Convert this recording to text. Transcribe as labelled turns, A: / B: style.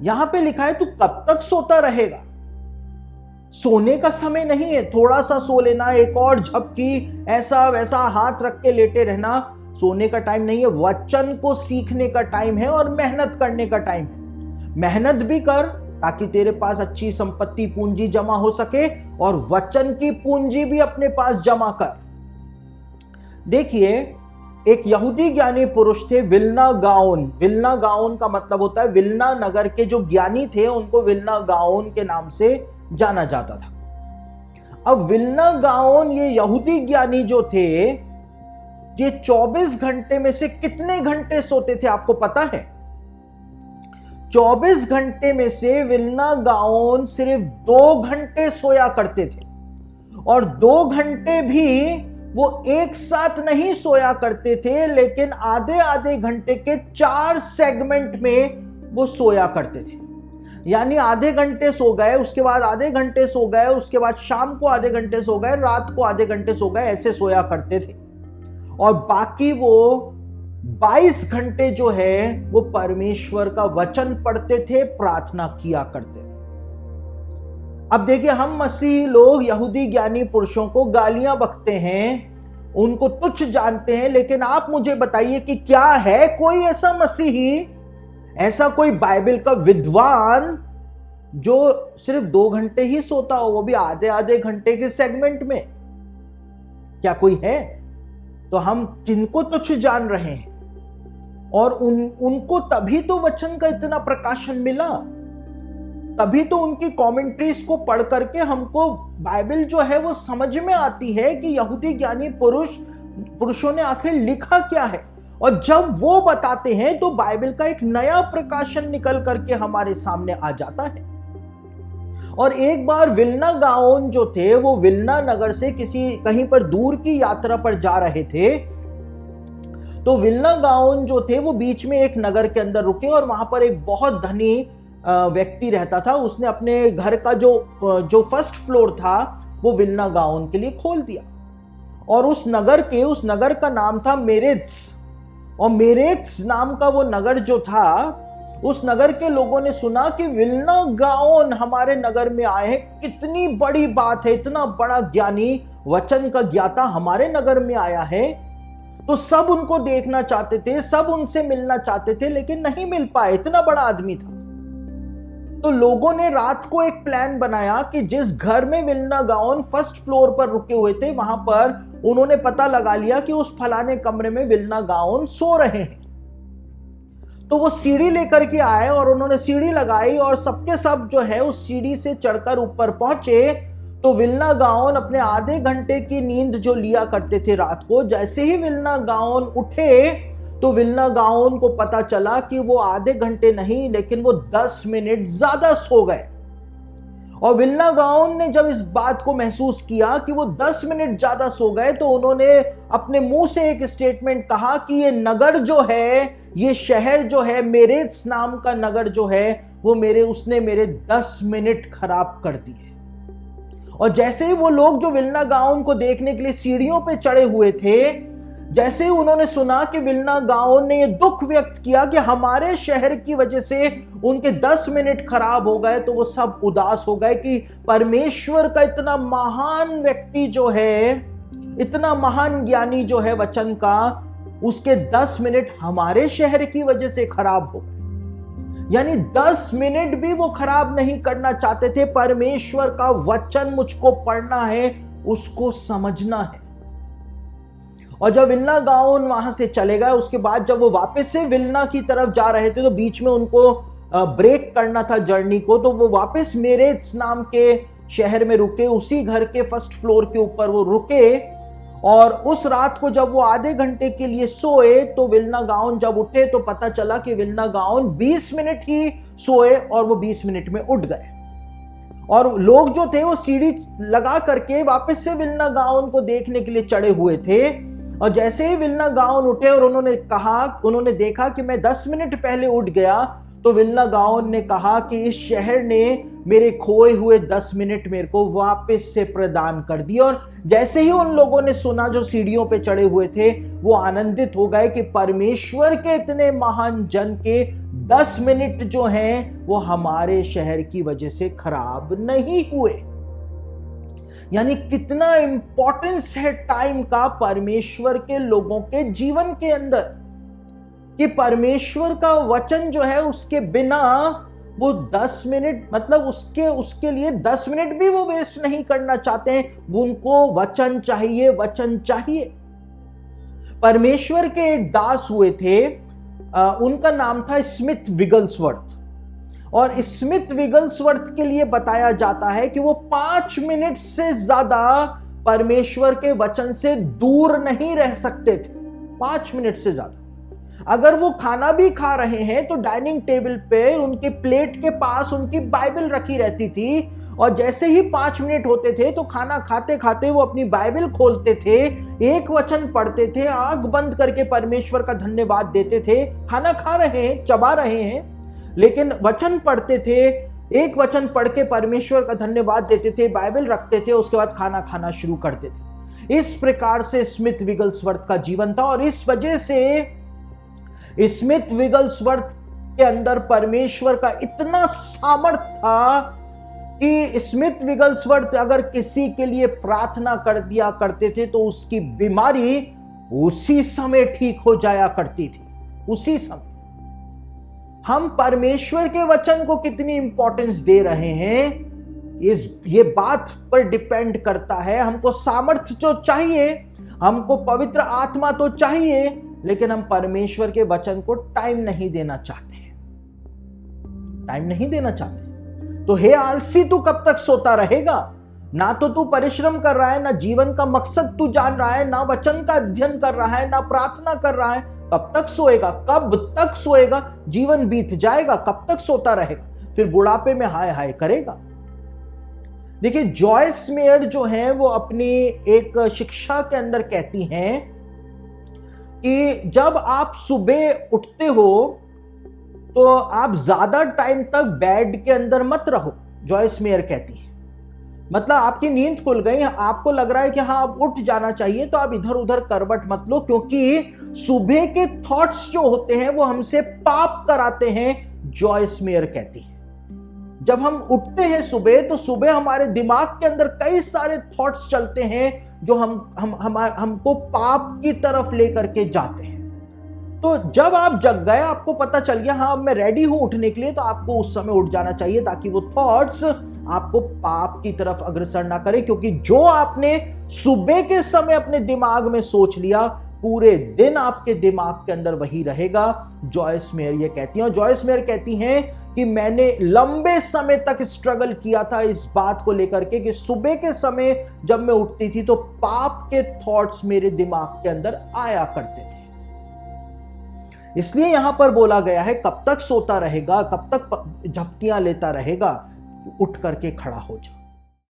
A: यहां पे लिखा है तू कब तक सोता रहेगा। सोने का समय नहीं है, थोड़ा सा सो लेना, एक और झपकी, ऐसा वैसा हाथ रख के लेटे रहना, सोने का टाइम नहीं है। वचन को सीखने का टाइम है और मेहनत करने का टाइम है। मेहनत भी कर ताकि तेरे पास अच्छी संपत्ति पूंजी जमा हो सके, और वचन की पूंजी भी अपने पास जमा कर। देखिए, एक यहूदी ज्ञानी पुरुष थे विल्ना गाओन। विल्ना गाओन का मतलब होता है, विल्ना नगर के जो ज्ञानी थे उनको विल्ना गाओन के नाम से जाना जाता था। अब विल्ना गाओन, ये यहूदी ज्ञानी जो थे, ये 24 घंटे में से कितने घंटे सोते थे आपको पता है? 24 घंटे में से विल्ना गाओन सिर्फ 2 घंटे सोया करते थे, और 2 घंटे भी वो एक साथ नहीं सोया करते थे, लेकिन आधे आधे घंटे के 4 सेगमेंट में वो सोया करते थे। यानी आधे घंटे सो गए, उसके बाद आधे घंटे सो गए, उसके बाद शाम को आधे घंटे सो गए, रात को आधे घंटे सो गए, ऐसे सोया करते थे। और बाकी वो 22 घंटे जो है वो परमेश्वर का वचन पढ़ते थे, प्रार्थना किया करते थे। अब देखिए, हम मसीही लोग यहूदी ज्ञानी पुरुषों को गालियां बकते हैं, उनको तुच्छ जानते हैं, लेकिन आप मुझे बताइए कि क्या है कोई ऐसा मसीही, ऐसा कोई बाइबल का विद्वान जो सिर्फ 2 घंटे ही सोता हो, वो भी आधे आधे घंटे के सेगमेंट में? क्या कोई है? तो हम किनको तुच्छ जान रहे हैं? और उनको तभी तो वचन का इतना प्रकाशन मिला, तभी तो उनकी कमेंट्रीज को पढ़ करके हमको बाइबल जो है वो समझ में आती है कि यहूदी ज्ञानी पुरुषों ने आखिर लिखा क्या है। और जब वो बताते हैं तो बाइबल का एक नया प्रकाशन निकल करके हमारे सामने आ जाता है। और एक बार विल्ना गाओन जो थे, वो विल्ना नगर से कहीं पर दूर की यात्रा पर जा रहे थे। तो विल्ना गाओन जो थे वो बीच में एक नगर के अंदर रुके, और वहां पर एक बहुत धनी व्यक्ति रहता था। उसने अपने घर का जो फर्स्ट फ्लोर था वो विल्ना गाओन के लिए खोल दिया, और उस नगर का नाम था मेरेत्स। और मेरेत्स नाम का वो नगर जो था, उस नगर के लोगों ने सुना कि विल्ना गाओन हमारे नगर में आए हैं, कितनी बड़ी बात है, इतना बड़ा ज्ञानी, वचन का ज्ञाता हमारे नगर में आया है। तो सब उनको देखना चाहते थे, सब उनसे मिलना चाहते थे, लेकिन नहीं मिल पाए, इतना बड़ा आदमी था। तो लोगों ने रात को एक प्लान बनाया कि जिस घर में विल्ना गाओन फर्स्ट फ्लोर पर रुके हुए थे, वहां पर उन्होंने पता लगा लिया कि उस फलाने कमरे में विल्ना गाओन सो रहे हैं। तो वो सीढ़ी लेकर के आए और उन्होंने सीढ़ी लगाई, और सबके सब जो है उस सीढ़ी से चढ़कर ऊपर पहुंचे। तो विल्ना गाओन अपने आधे घंटे की नींद जो लिया करते थे रात को, जैसे ही विल्ना गाओन उठे तो विल्ना गाओन को पता चला कि वो आधे घंटे नहीं, लेकिन वो 10 मिनट ज्यादा सो गए। और विल्ना गाओन ने जब इस बात को महसूस किया कि वो 10 मिनट ज्यादा सो गए, तो उन्होंने अपने मुंह से एक स्टेटमेंट कहा कि ये नगर जो है, ये शहर जो है, मेरेत्स नाम का नगर जो है, वो उसने मेरे 10 मिनट खराब कर दिए। और जैसे ही वो लोग जो विल्ना गाओन को देखने के लिए सीढ़ियों पे चढ़े हुए थे, जैसे ही उन्होंने सुना कि विल्ना गाओन ने ये दुख व्यक्त किया कि हमारे शहर की वजह से उनके 10 मिनट खराब हो गए, तो वो सब उदास हो गए कि परमेश्वर का इतना महान व्यक्ति जो है, इतना महान ज्ञानी जो है वचन का, उसके 10 मिनट हमारे शहर की वजह से खराब हो गए। यानी 10 मिनट भी वो खराब नहीं करना चाहते थे। परमेश्वर का वचन मुझको पढ़ना है, उसको समझना है। और जब विल्ना गाओन वहां से चले गए, उसके बाद जब वो वापस से विल्ना की तरफ जा रहे थे, तो बीच में उनको ब्रेक करना था जर्नी को, तो वो वापस मेरेत्स नाम के शहर में रुके, उसी घर के फर्स्ट फ्लोर के ऊपर वो रुके। और उस रात को जब वो आधे घंटे के लिए सोए, तो विल्ना गाओन जब उठे तो पता चला कि विल्ना गाओन 20 मिनट ही सोए और वो 20 मिनट में उठ गए। और लोग जो थे वो सीढ़ी लगा करके वापस से विल्ना गाओन को देखने के लिए चढ़े हुए थे। और जैसे ही विल्ना गाओन उठे और उन्होंने देखा कि मैं 10 मिनट पहले उठ गया, तो विल्ना गाओन ने कहा कि इस शहर ने मेरे खोए हुए 10 मिनट मेरे को वापस से प्रदान कर दिए। और जैसे ही उन लोगों ने सुना जो सीढ़ियों पे चढ़े हुए थे, वो आनंदित हो गए कि परमेश्वर के इतने महान जन के 10 मिनट जो हैं वो हमारे शहर की वजह से खराब नहीं हुए। यानी कितना इंपॉर्टेंस है टाइम का परमेश्वर के लोगों के जीवन के अंदर, कि परमेश्वर का वचन जो है उसके बिना वो 10 मिनट, मतलब उसके लिए 10 मिनट भी वो वेस्ट नहीं करना चाहते हैं। वो उनको वचन चाहिए, वचन चाहिए। परमेश्वर के एक दास हुए थे, उनका नाम था स्मिथ विगल्सवर्थ, और स्मिथ विगल्सवर्थ के लिए बताया जाता है कि वो 5 मिनट से ज्यादा परमेश्वर के वचन से दूर नहीं रह सकते थे। 5 मिनट से ज्यादा। अगर वो खाना भी खा रहे हैं तो डाइनिंग टेबल पे उनके प्लेट के पास उनकी बाइबल रखी रहती थी, और जैसे ही 5 मिनट होते थे तो खाना खाते खाते वो अपनी बाइबल खोलते थे, एक वचन पढ़ते थे, आंख बंद करके परमेश्वर का धन्यवाद देते थे। खाना खा रहे हैं, चबा रहे हैं, लेकिन वचन पढ़ते थे, एक वचन पढ़ के परमेश्वर का धन्यवाद देते थे, बाइबल रखते थे, उसके बाद खाना खाना शुरू करते थे। इस प्रकार से स्मिथ विगल्सवर्थ का जीवन था, और इस वजह से स्मिथ विगल्सवर्थ के अंदर परमेश्वर का इतना सामर्थ्य था कि स्मिथ विगल्सवर्थ अगर किसी के लिए प्रार्थना कर दिया करते थे तो उसकी बीमारी उसी समय ठीक हो जाया करती थी, उसी समय। हम परमेश्वर के वचन को कितनी इंपॉर्टेंस दे रहे हैं, ये बात पर डिपेंड करता है। हमको सामर्थ्य तो चाहिए, हमको पवित्र आत्मा तो चाहिए, लेकिन हम परमेश्वर के वचन को टाइम नहीं देना चाहते हैं, टाइम नहीं देना चाहते। तो हे आलसी, तू कब तक सोता रहेगा? ना तो तू परिश्रम कर रहा है, ना जीवन का मकसद तू जान रहा है, ना वचन का अध्ययन कर रहा है, ना प्रार्थना कर रहा है। कब तक सोएगा? कब तक सोएगा? जीवन बीत जाएगा, कब तक सोता रहेगा? फिर बुढ़ापे में हाय हाय करेगा। देखिए, जॉयस मेयर जो है वो अपनी एक शिक्षा के अंदर कहती हैं कि जब आप सुबह उठते हो तो आप ज्यादा टाइम तक बेड के अंदर मत रहो। जॉयस मेयर कहती है, मतलब आपकी नींद खुल गई, आपको लग रहा है कि हाँ अब उठ जाना चाहिए, तो आप इधर उधर करवट मत लो, क्योंकि सुबह के थॉट्स जो होते हैं वो हमसे पाप कराते हैं। जॉयस मेयर कहती है जब हम उठते हैं सुबह, तो सुबह हमारे दिमाग के अंदर कई सारे थॉट्स चलते हैं जो हमको पाप की तरफ लेकर के जाते हैं। तो जब आप जग गए, आपको पता चल गया हाँ अब मैं रेडी हूं उठने के लिए, तो आपको उस समय उठ जाना चाहिए, ताकि वो थॉट्स आपको पाप की तरफ अग्रसर ना करे। क्योंकि जो आपने सुबह के समय अपने दिमाग में सोच लिया, पूरे दिन आपके दिमाग के अंदर वही रहेगा। जॉयस मेयर ये कहती हैं, और जॉयस मेयर कहती हैं कि मैंने लंबे समय तक स्ट्रगल किया था इस बात को लेकर के कि सुबह के समय जब मैं उठती थी तो पाप के थॉट्स मेरे दिमाग के अंदर आया करते थे। इसलिए यहां पर बोला गया है, कब तक सोता रहेगा, कब तक झपटियां लेता रहेगा, उठ करके खड़ा हो जा।